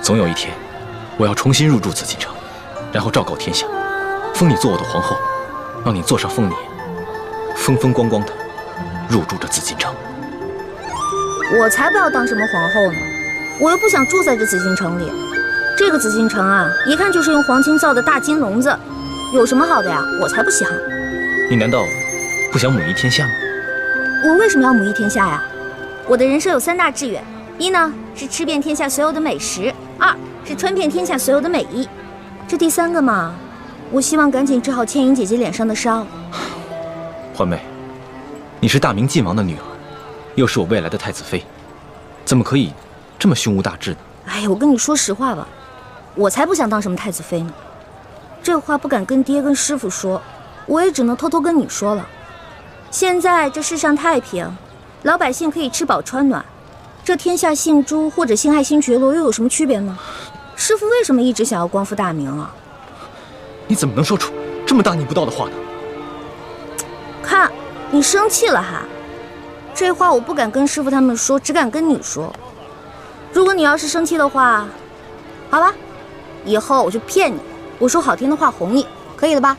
总有一天，我要重新入住紫禁城，然后昭告天下，封你做我的皇后，让你坐上凤辇，风风光光的入住这紫禁城。我才不要当什么皇后呢，我又不想住在这紫禁城里。这个紫禁城啊，一看就是用黄金造的大金笼子，有什么好的呀？我才不稀罕。你难道不想母仪天下吗？我为什么要母仪天下呀？我的人生有3大志愿：一呢是吃遍天下所有的美食；2是穿遍天下所有的美衣。这第3个嘛，我希望赶紧治好倩影姐姐脸上的伤。环妹，你是大明晋王的女儿，又是我未来的太子妃，怎么可以这么胸无大志呢？哎呀，我跟你说实话吧，我才不想当什么太子妃呢。这话不敢跟爹跟师傅说，我也只能偷偷跟你说了。现在这世上太平，老百姓可以吃饱穿暖，这天下姓朱或者姓爱新觉罗又有什么区别呢？师傅为什么一直想要光复大明啊？你怎么能说出这么大逆不道的话呢？看，你生气了哈？这话我不敢跟师傅他们说，只敢跟你说。如果你要是生气的话，好吧，以后我就骗你，我说好听的话哄你，可以了吧？